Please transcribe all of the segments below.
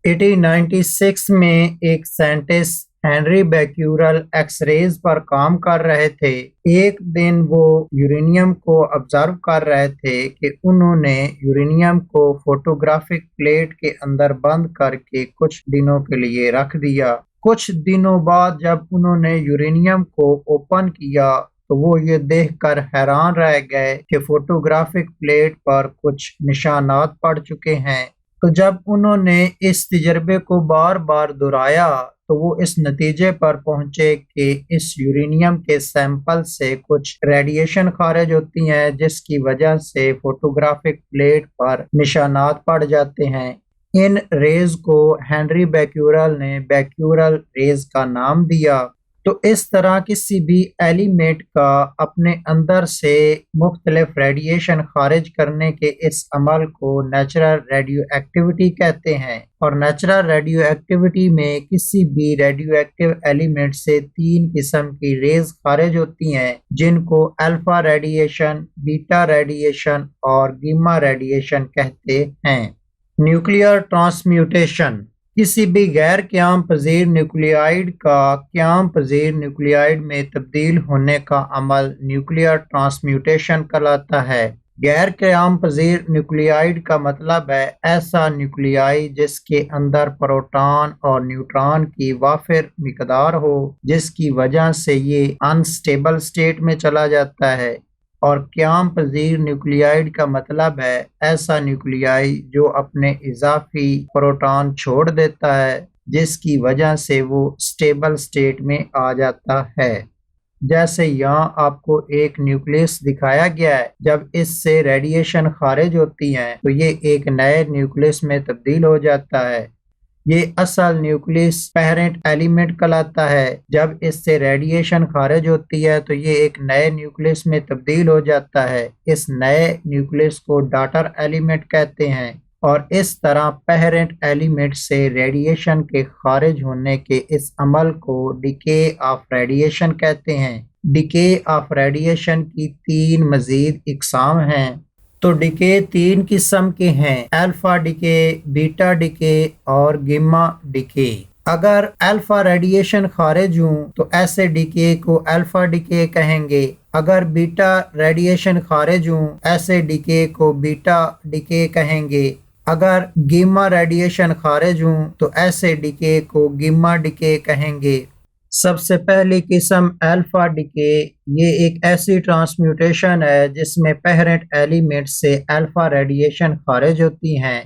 1896 में एक scientist Henri Becquerel X-rays पर काम कर रहे थे। एक दिन वो यूरेनियम को ऑब्जर्व कर रहे थे कि उन्होंने यूरेनियम को फोटोग्राफिक प्लेट के अंदर बंद करके कुछ दिनों के लिए रख दिया। कुछ दिनों बाद जब उन्होंने यूरेनियम को ओपन किया तो वो ये देखकर हैरान रह गए कि फोटोग्राफिक प्लेट पर कुछ निशानात पड़ चुके हैं। तो जब उन्होंने इस तजर्बे को बार-बार दोहराया, तो वो इस नतीजे पर पहुंचे कि इस यूरेनियम के सैंपल से कुछ रेडिएशन खारिज होती हैं, जिसकी वजह से फोटोग्राफिक प्लेट पर निशानात पड़ जाते हैं। इन रेज़ को हेनरी बैक्यूरेल ने बैक्यूरेल रेज़ का नाम दिया। तो इस तरह किसी भी एलिमेंट का अपने अंदर से मुख्तलिफ रेडिएशन खारिज करने के इस अमल को नेचुरल रेडियो एक्टिविटी कहते हैं। और नेचुरल रेडियो एक्टिविटी में किसी भी रेडियो एक्टिव एलिमेंट से 3 किस्म की रेज खारिज होती हैं, जिनको अल्फा रेडिएशन, बीटा रेडिएशन और गीमा रेडिएशन कहते हैं। न्यूक्लियर ट्रांसम्यूटेशन किसी भी गैर क़याम पज़ीर न्यूक्लियाइड का क़याम पज़ीर न्यूक्लियाइड में तब्दील होने का अमल न्यूक्लियर ट्रांसम्यूटेशन कहलाता है। गैर क़याम पज़ीर न्यूक्लियाइड का मतलब है ऐसा न्यूक्लियाई जिसके अंदर प्रोटॉन और न्यूट्रॉन की वाफिर मिकदार हो, जिसकी वजह से ये अनस्टेबल स्टेट में चला जाता है। और क़याम पज़ीर न्यूक्लियाइड का मतलब है ऐसा न्यूक्लियाई जो अपने इज़ाफ़ी प्रोटॉन छोड़ देता है, जिसकी वजह से वो स्टेबल स्टेट में आ जाता है। जैसे यहाँ आपको एक न्यूक्लियस दिखाया गया है, जब इससे रेडिएशन खारिज होती हैं तो ये एक नए न्यूक्लियस में तब्दील हो जाता है। ये असल न्यूक्लियस पेरेंट एलिमेंट कहलाता है। जब इससे रेडिएशन खारिज होती है तो ये एक नए न्यूक्लियस में तब्दील हो जाता है। इस नए न्यूक्लियस को डॉटर एलिमेंट कहते हैं। और इस तरह पेरेंट एलिमेंट से रेडिएशन के खारिज होने के इस अमल को डिके ऑफ रेडिएशन कहते हैं। डिके ऑफ रेडिएशन की 3 मजीद इकसाम हैं। तो डिके 3 किस्म के हैं, अल्फा डिके, बीटा डिके और गीमा डिके। अगर अल्फा रेडिएशन खारिज हों तो ऐसे डिके को अल्फा डिके कहेंगे। अगर बीटा रेडिएशन खारिज हों ऐसे डिके को बीटा डिके कहेंगे। अगर गीमा रेडिएशन खारिज हों तो ऐसे डिके को गीमा डिके कहेंगे। सबसे पहली किस्म अल्फा डिके, ये एक ऐसी ट्रांसम्यूटेशन है जिसमें पेरेंट एलिमेंट से अल्फा रेडिएशन खारिज होती हैं।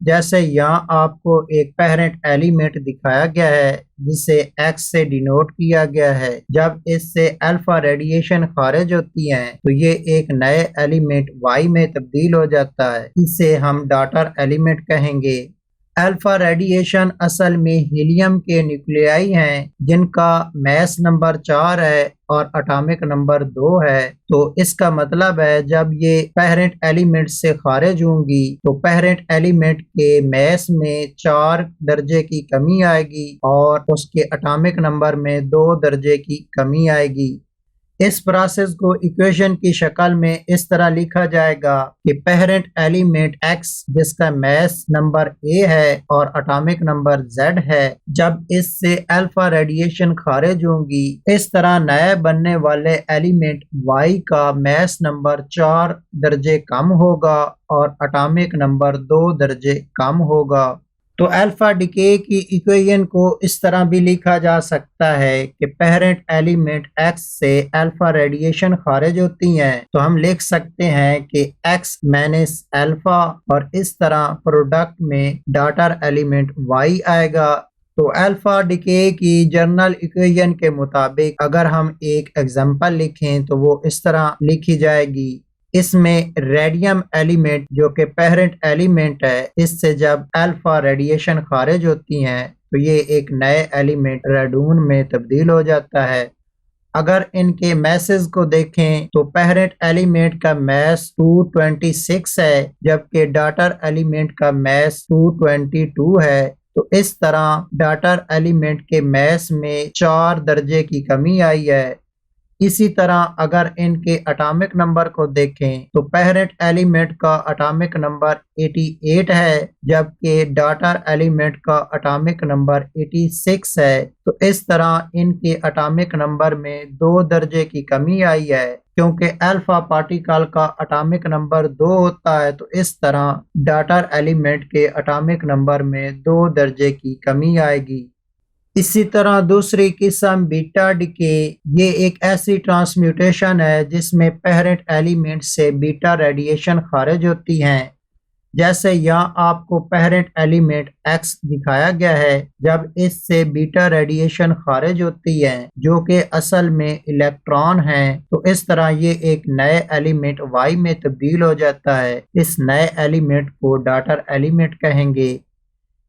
जैसे यहाँ आपको एक पेरेंट एलिमेंट दिखाया गया है जिसे X से डिनोट किया गया है। जब इससे अल्फा रेडिएशन खारिज होती हैं तो ये एक नए एलिमेंट Y में तब्दील हो जाता है। इसे हम डॉटर एलिमेंट कहेंगे। अल्फा रेडिएशन असल में हीलियम के न्यूक्लियाई हैं जिनका मास नंबर 4 है और एटॉमिक नंबर 2 है। तो इसका मतलब है जब ये पेरेंट एलिमेंट से खारिज होंगी तो पेरेंट एलिमेंट के मास में 4 दर्जे की कमी आएगी और उसके एटॉमिक नंबर में 2 दर्जे की कमी आएगी। इस प्रोसेस को इक्वेशन की शक्ल में इस तरह लिखा जाएगा कि पेरेंट एलिमेंट X जिसका मास नंबर A है और एटॉमिक नंबर Z है, जब इससे अल्फा रेडिएशन खारिज होंगी, इस तरह नए बनने वाले एलिमेंट Y का मास नंबर 4 दर्जे कम होगा और एटॉमिक नंबर 2 दर्जे कम होगा। तो अल्फा डिके की इक्वेशन को इस तरह भी लिखा जा सकता है कि पेरेंट एलिमेंट X से अल्फा रेडिएशन खारिज होती हैं तो हम लिख सकते हैं कि X माइनस अल्फा और इस तरह प्रोडक्ट में डॉटर एलिमेंट Y आएगा। तो अल्फा डिके की जर्नल इक्वेशन के मुताबिक अगर हम एक एग्जांपल लिखें तो वो इस तरह लिखी जाएगी। इसमें रेडियम एलिमेंट जो कि पेरेंट एलिमेंट है, इससे जब अल्फा रेडिएशन खारिज होती हैं तो ये एक नए एलिमेंट रेडून में तब्दील हो जाता है। अगर इनके मैसेज को देखें तो पेरेंट एलिमेंट का मास 226 है जबकि डॉटर एलिमेंट का मास 222 है। तो इस तरह डॉटर एलिमेंट के मास में 4 दर्जे की कमी आई है। इसी तरह अगर इनके एटॉमिक नंबर को देखें तो पेरेंट एलिमेंट का एटॉमिक नंबर 88 है, जबकि डॉटर एलिमेंट का एटॉमिक नंबर 86 है। तो इस तरह इनके एटॉमिक नंबर में 2 दर्जे की कमी आई है, क्योंकि अल्फा पार्टिकल का एटॉमिक नंबर 2 होता है। तो इस तरह डॉटर एलिमेंट के एटॉमिक नंबर में 2 दर्जे की कमी आएगी। इसी तरह दूसरी किस्म बीटा डिके, ये एक ऐसी ट्रांसम्यूटेशन है जिसमें पेरेंट एलिमेंट से बीटा रेडिएशन खारिज होती हैं। जैसे यहाँ आपको पेरेंट एलिमेंट X दिखाया गया है, जब इससे बीटा रेडिएशन खारिज होती है जो कि असल में इलेक्ट्रॉन है, तो इस तरह ये एक नए एलिमेंट Y में तब्दील हो जाता है। इस नए एलिमेंट को डॉटर एलिमेंट कहेंगे।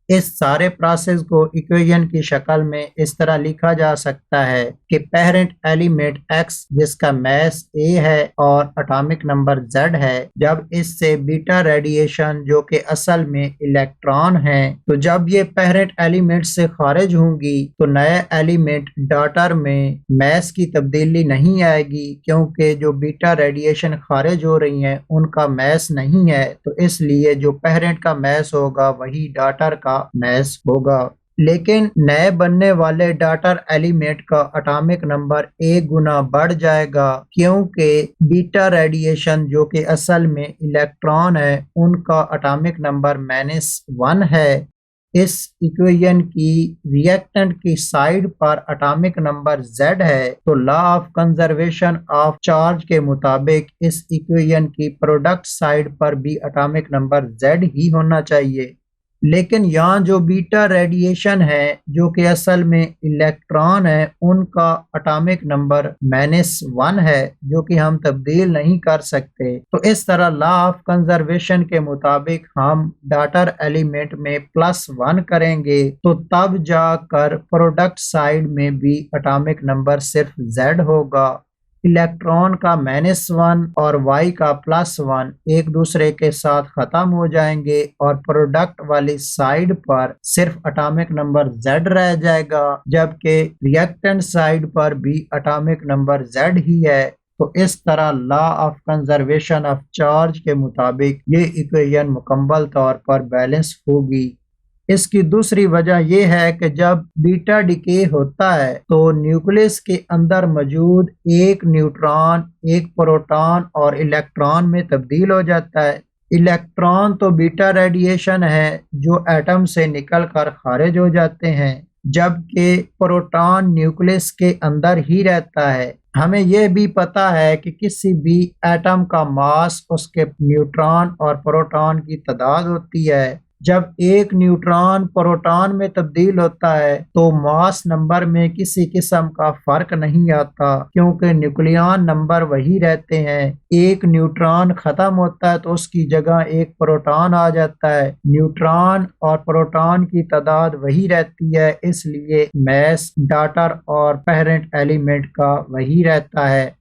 इस सारे प्रोसेस को इक्वेशन की शक्ल में इस तरह लिखा जा सकता है कि पेरेंट एलिमेंट X जिसका मास A है और एटॉमिक नंबर Z है, जब इससे बीटा रेडिएशन जो कि असल में इलेक्ट्रॉन है, तो जब ये पेरेंट एलिमेंट से खारिज होंगी तो नए एलिमेंट डॉटर में मास की तब्दीली नहीं आएगी, क्योंकि जो बीटा रेडिएशन खारिज हो रही हैं उनका मास नहीं है। तो इसलिए जो पेरेंट का मास होगा वही डॉटर का मास होगा। लेकिन नए बनने वाले डॉटर एलिमेंट का एटॉमिक नंबर 1 गुना बढ़ जाएगा, क्योंकि बीटा रेडिएशन जो कि असल में इलेक्ट्रॉन है उनका एटॉमिक नंबर -1 है। इस इक्वेशन की रिएक्टेंट की साइड पर एटॉमिक नंबर Z है, तो law of conservation of charge के मुताबिक इस इक्वेशन की प्रोडक्ट साइड पर भी एटॉमिक नंबर Z ही होना चाहिए। लेकिन यहाँ जो बीटा रेडिएशन है जो कि असल में इलेक्ट्रॉन है, उनका एटॉमिक नंबर -1 है, जो कि हम तब्दील नहीं कर सकते। तो इस तरह लॉ ऑफ कंजर्वेशन के मुताबिक हम डॉटर एलिमेंट में +1 करेंगे, तो तब जाकर प्रोडक्ट साइड में भी एटॉमिक नंबर सिर्फ Z होगा। इलेक्ट्रॉन का -1 और Y का +1 एक दूसरे के साथ खत्म हो जाएंगे और प्रोडक्ट वाली साइड पर सिर्फ एटॉमिक नंबर Z रह जाएगा, जबकि रिएक्टेंट साइड पर भी एटॉमिक नंबर Z ही है। तो इस तरह law of conservation of charge के मुताबिक ये इक्वेशन मुकम्मल तौर पर बैलेंस होगी। इसकी दूसरी वजह यह है कि जब बीटा डिके होता है तो न्यूक्लियस के अंदर मौजूद एक न्यूट्रॉन, एक प्रोटॉन और इलेक्ट्रॉन में तब्दील हो जाता है। इलेक्ट्रॉन तो बीटा रेडिएशन है जो एटम से निकलकर खारिज हो जाते हैं, जबकि प्रोटॉन न्यूक्लियस के अंदर ही रहता है। हमें यह भी पता है कि किसी भी एटम का मास उसके न्यूट्रॉन और प्रोटॉन की तादाद होती है। जब एक न्यूट्रॉन प्रोटॉन में तब्दील होता है तो मास नंबर में किसी किस्म का फर्क नहीं आता, क्योंकि न्यूक्लियन नंबर वही रहते हैं। एक न्यूट्रॉन खत्म होता है तो उसकी जगह एक प्रोटॉन आ जाता है। न्यूट्रॉन और प्रोटॉन की तादाद वही रहती है, इसलिए मास डॉटर और पेरेंट एलिमेंट का वही रहता है।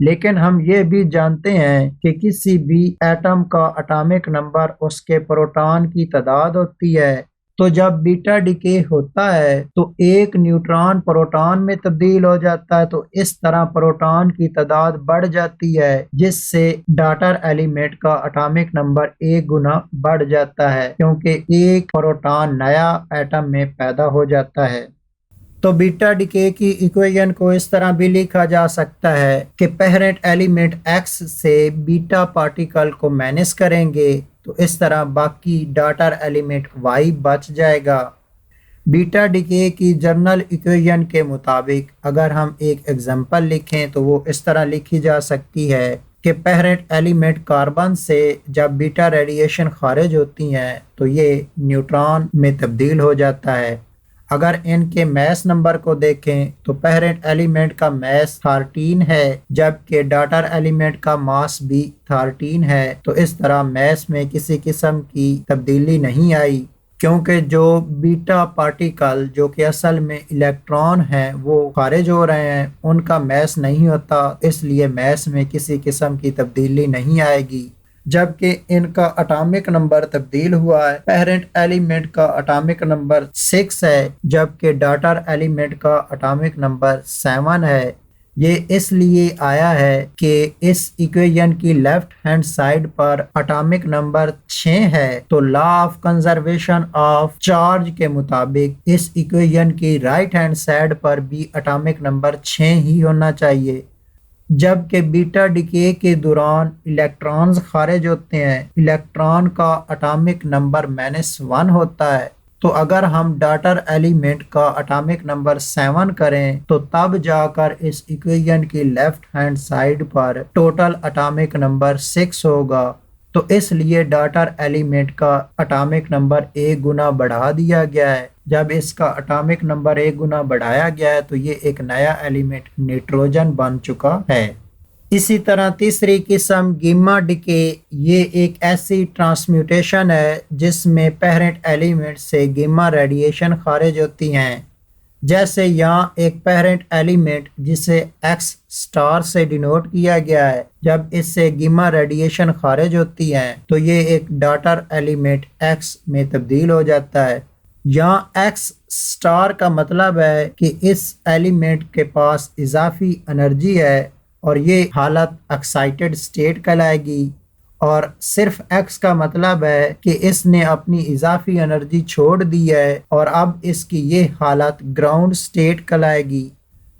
लेकिन हम ये भी जानते हैं कि किसी भी एटम का एटॉमिक नंबर उसके प्रोटॉन की तादाद होती है। तो जब बीटा डिके होता है तो एक न्यूट्रॉन प्रोटॉन में तब्दील हो जाता है, तो इस तरह प्रोटॉन की तादाद बढ़ जाती है, जिससे डॉटर एलिमेंट का एटॉमिक नंबर 1 गुना बढ़ जाता है, क्योंकि एक प्रोटॉन नया एटम में पैदा हो जाता है। तो बीटा डिके की इक्वेशन को इस तरह भी लिखा जा सकता है कि पेरेंट एलिमेंट X से बीटा पार्टिकल को माइनस करेंगे, तो इस तरह बाकी डॉटर एलिमेंट Y बच जाएगा। बीटा डिके की जर्नल इक्वेशन के मुताबिक अगर हम एक एग्जांपल लिखें तो वो इस तरह लिखी जा सकती है कि पेरेंट एलिमेंट कार्बन से जब बीटा रेडिएशन खारिज होती हैं तो ये न्यूट्रॉन में तब्दील हो जाता है। अगर इनके मास नंबर को देखें तो पेरेंट एलिमेंट का मास 13 है, जबकि डॉटर एलिमेंट का मास भी 13 है। तो इस तरह मास में किसी किस्म की तब्दीली नहीं आई, क्योंकि जो बीटा पार्टिकल जो कि असल में इलेक्ट्रॉन हैं वो खारिज हो रहे हैं, उनका मास नहीं होता, इसलिए मास में किसी किस्म की तब्दीली नहीं आएगी। जबकि इनका एटॉमिक नंबर तब्दील हुआ है। पेरेंट एलिमेंट का एटॉमिक नंबर 6 है, जबकि डॉटर एलिमेंट का एटॉमिक नंबर 7 है। ये इसलिए आया है कि इस इक्वेशन की लेफ्ट हैंड साइड पर एटॉमिक नंबर 6 है, तो law of conservation of charge के मुताबिक इस इक्वेशन की राइट हैंड साइड पर भी एटॉमिक नंबर 6 ही होना चाहिए। जबकि बीटा डिके के दौरान इलेक्ट्रॉन्स खारिज होते हैं, इलेक्ट्रॉन का एटॉमिक नंबर -1 होता है। तो अगर हम डॉटर एलिमेंट का एटॉमिक नंबर 7 करें तो तब जाकर इस इक्वेशन की लेफ्ट हैंड साइड पर टोटल एटॉमिक नंबर 6 होगा। तो इसलिए डॉटर एलिमेंट का एटॉमिक नंबर 1 गुना बढ़ा दिया गया है। जब इसका एटॉमिक नंबर 1 गुना बढ़ाया गया है तो ये एक नया एलिमेंट नाइट्रोजन बन चुका है। इसी तरह तीसरी किस्म गीमा डिके, ये एक ऐसी ट्रांसम्यूटेशन है जिसमें पेरेंट एलिमेंट से गीमा रेडिएशन खारिज होती हैं। जैसे यहाँ एक पेरेंट एलिमेंट जिसे एक्स स्टार से डिनोट किया गया है, जब इससे गीमा रेडिएशन खारिज होती है तो ये एक डॉटर एलिमेंट एक्स में तब्दील हो जाता है। यहाँ एक्स स्टार का मतलब है कि इस एलिमेंट के पास इजाफी एनर्जी है और ये हालत एक्साइटेड स्टेट कहलाएगी, और सिर्फ एक्स का मतलब है कि इसने अपनी इजाफी एनर्जी छोड़ दी है और अब इसकी ये हालत ग्राउंड स्टेट कहलाएगी।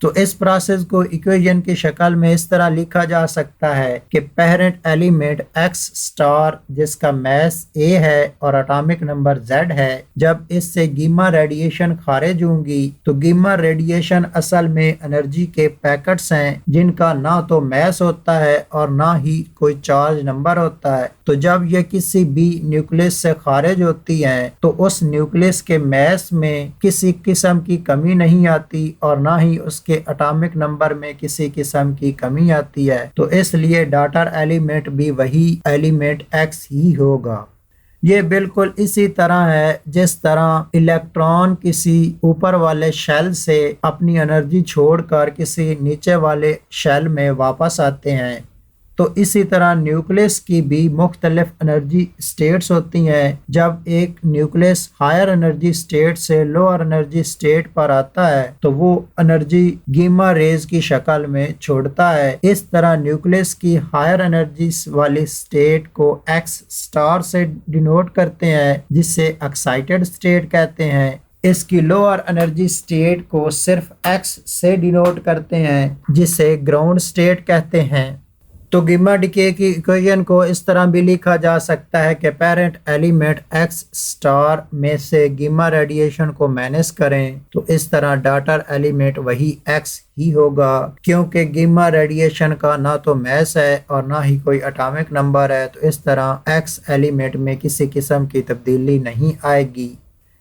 तो इस प्रोसेस को इक्वेशन की शक्ल में इस तरह लिखा जा सकता है कि पेरेंट एलिमेंट एक्स स्टार जिसका मास ए है और एटॉमिक नंबर z है, जब इससे गीमा रेडिएशन खारिज होंगी तो गीमा रेडिएशन असल में एनर्जी के पैकेट्स हैं जिनका ना तो मास होता है और ना ही कोई चार्ज नंबर होता है। तो जब ये किसी भी न्यूक्लियस से खारिज होती हैं तो उस न्यूक्लियस के मास में किसी किस्म की कमी नहीं आती और ना ही उसके एटॉमिक नंबर में किसी किस्म की कमी आती है। तो इसलिए डॉटर एलिमेंट भी वही एलिमेंट एक्स ही होगा। ये बिल्कुल इसी तरह है जिस तरह इलेक्ट्रॉन किसी ऊपर वाले शेल से अपनी एनर्जी छोड़कर किसी नीचे वाले शेल में वापस आते हैं। तो इसी तरह न्यूक्लियस की भी मुख्तलिफ एनर्जी स्टेट्स होती हैं। जब एक न्यूक्लियस हायर एनर्जी स्टेट से लोअर एनर्जी स्टेट पर आता है तो वो एनर्जी गीमा रेज की शक्ल में छोड़ता है। इस तरह न्यूक्लियस की हायर एनर्जी वाली स्टेट को एक्स स्टार से डिनोट करते हैं जिससे एक्साइटेड स्टेट कहते हैं। इसकी लोअर एनर्जी स्टेट को सिर्फ एक्स से डिनोट करते हैं जिसे ग्राउंड स्टेट कहते हैं। तो गीमा डिके की इक्वेशन को इस तरह भी लिखा जा सकता है कि पेरेंट एलिमेंट एक्स स्टार में से गीमा रेडिएशन को माइनस करें तो इस तरह डॉटर एलिमेंट वही एक्स ही होगा, क्योंकि गीमा रेडिएशन का ना तो मास है और ना ही कोई एटॉमिक नंबर है। तो इस तरह एक्स एलिमेंट में किसी किस्म की तब्दीली नहीं आएगी।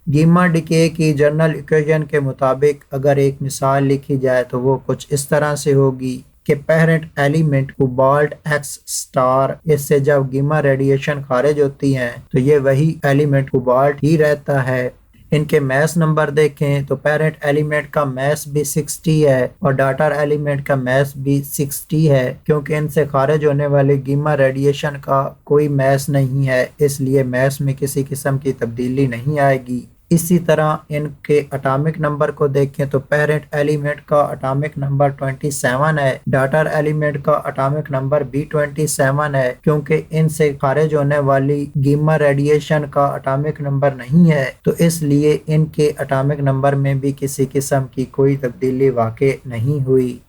गीमा डिके की जनरल इक्वेशन के मुताबिक अगर एक मिसाल लिखी जाए तो वो कुछ इस तरह से होगी कि parent element cobalt x star, इससे जब गीमा रेडिएशन खारिज होती हैं तो ये वही एलिमेंट कोबाल्ट ही रहता है। इनके मास नंबर देखें तो पेरेंट एलिमेंट का मास भी 60 है और डॉटर एलिमेंट का मास भी 60 है, क्योंकि इनसे खारिज होने वाले गीमा रेडिएशन का कोई मास नहीं है, इसलिए मास में किसी किस्म की तब्दीली नहीं आएगी। इसी तरह इनके एटॉमिक नंबर को देखें तो पेरेंट एलिमेंट का एटॉमिक नंबर 27 है, डॉटर एलिमेंट का एटॉमिक नंबर भी 27 है, क्योंकि इनसे खारिज होने वाली गीमा रेडिएशन का एटॉमिक नंबर नहीं है। तो इसलिए इनके एटॉमिक नंबर में भी किसी किस्म की कोई तब्दीली वाक़ई नहीं हुई।